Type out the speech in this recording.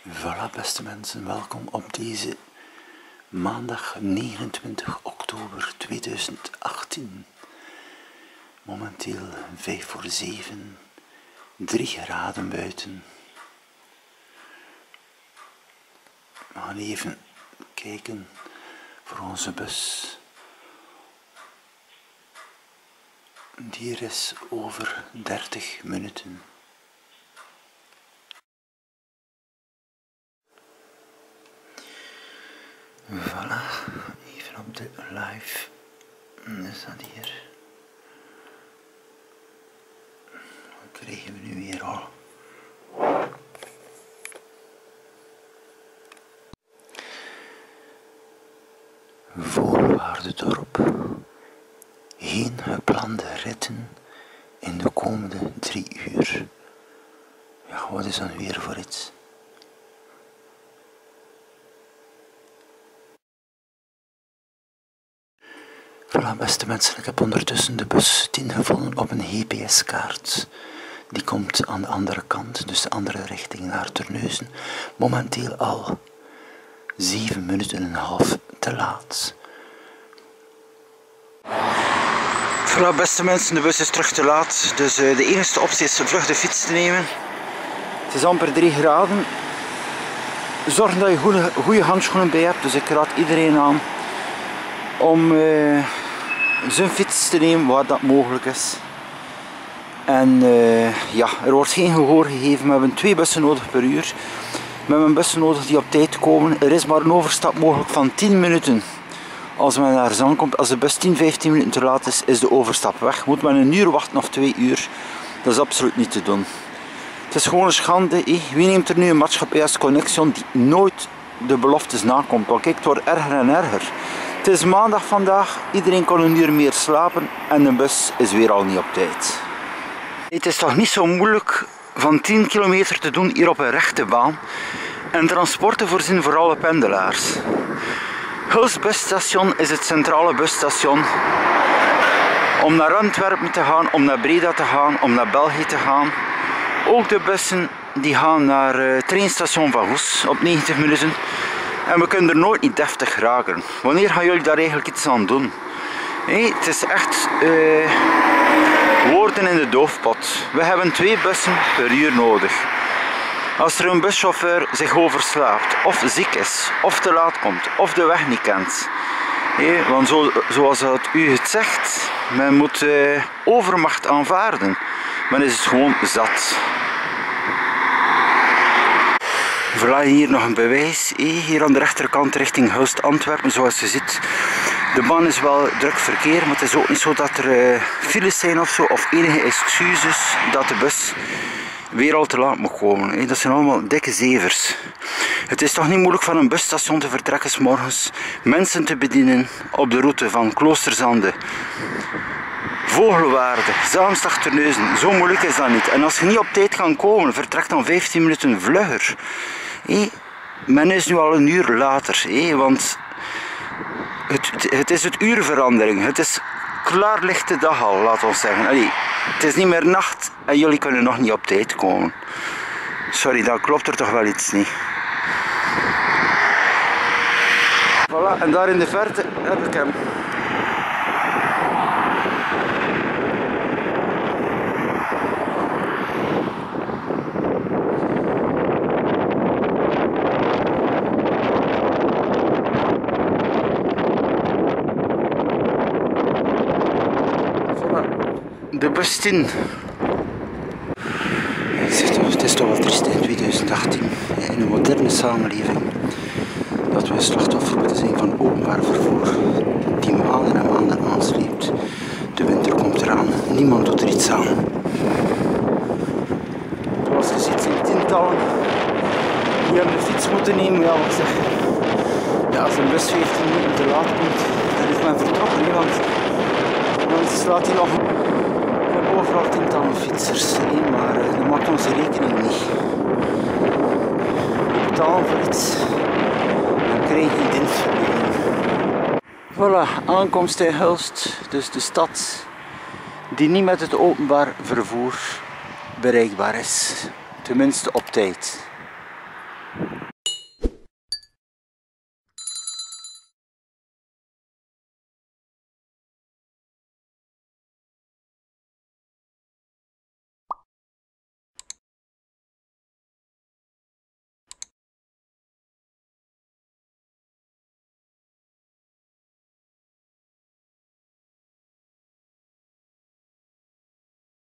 Voilà, beste mensen, welkom op deze maandag 29 oktober 2018. Momenteel 5 voor 7, 3 graden buiten. We gaan even kijken voor onze bus. Die is over 30 minuten. Voilà, even op de live. Is dat hier? Wat krijgen we nu weer al? Voorwaardendorp. Geen geplande ritten in de komende 3 uur. Ja, wat is dan weer voor iets? Voilà, beste mensen, ik heb ondertussen de bus 10 gevonden op een GPS-kaart. Die komt aan de andere kant, dus de andere richting naar Terneuzen. Momenteel al 7 minuten en een half te laat. Voilà, beste mensen, de bus is terug te laat. Dus de enige optie is vlug de fiets te nemen. Het is amper 3 graden. Zorg dat je goede handschoenen bij hebt, dus ik raad iedereen aan om zijn fiets te nemen waar dat mogelijk is. En ja, er wordt geen gehoor gegeven. We hebben 2 bussen nodig per uur. We hebben bussen nodig die op tijd komen. Er is maar een overstap mogelijk van 10 minuten. Als men naar Zan komt, als de bus 10-15 minuten te laat is, is de overstap weg. Moet men een uur wachten of 2 uur. Dat is absoluut niet te doen. Het is gewoon een schande. Wie neemt er nu een maatschappij als Connexion die nooit de beloftes nakomt? Want kijk, het wordt erger en erger. Het is maandag vandaag, iedereen kon een uur meer slapen en de bus is weer al niet op tijd. Het is toch niet zo moeilijk van 10 kilometer te doen hier op een rechte baan en transport te voorzien voor alle pendelaars. Hulst busstation is het centrale busstation om naar Antwerpen te gaan, om naar Breda te gaan, om naar België te gaan. Ook de bussen die gaan naar het treinstation van Goes op 90 minuten. En we kunnen er nooit niet deftig raken. Wanneer gaan jullie daar eigenlijk iets aan doen? Nee, het is echt woorden in de doofpot. We hebben 2 bussen per uur nodig. Als er een buschauffeur zich overslaapt, of ziek is, of te laat komt, of de weg niet kent. Nee, want zoals u het zegt, men moet overmacht aanvaarden. Men is het gewoon zat. Voilà, hier nog een bewijs. Hier aan de rechterkant richting Hulst Antwerpen, zoals je ziet. De baan is wel druk verkeer, maar het is ook niet zo dat er files zijn of zo, of enige excuses dat de bus weer al te laat moet komen. Dat zijn allemaal dikke zevers. Het is toch niet moeilijk van een busstation te vertrekken 's morgens, mensen te bedienen op de route van Kloosterzande, Vogelwaarde, Zaanstad, Terneuzen. Zo moeilijk is dat niet. En als je niet op tijd kan komen, vertrek dan 15 minuten vlugger. Men is nu al een uur later, want het is het uurverandering. Het is klaarlichte dag al, laten we zeggen. Het is niet meer nacht en jullie kunnen nog niet op tijd komen. Sorry, dan klopt er toch wel iets niet. Voilà, en daar in de verte heb ik hem. De bus 10. Het is toch wel triest in 2018, in een moderne samenleving, dat we slachtoffer moeten zijn van openbaar vervoer die maanden en maanden aansleept. De winter komt eraan, niemand doet er iets aan. Zoals je ziet zijn tientallen die hebben de fiets moeten nemen. Ja, wat zeg. Ja, als een bus 15 minuten te laat komt, dan is men vertrokken, want dan slaat hij nog. Overal tientallen fietsers, maar dat maakt onze rekening niet. We betalen voor iets en krijgen geen dienstverlening. Voilà, aankomst in Hulst, dus de stad die niet met het openbaar vervoer bereikbaar is. Tenminste op tijd.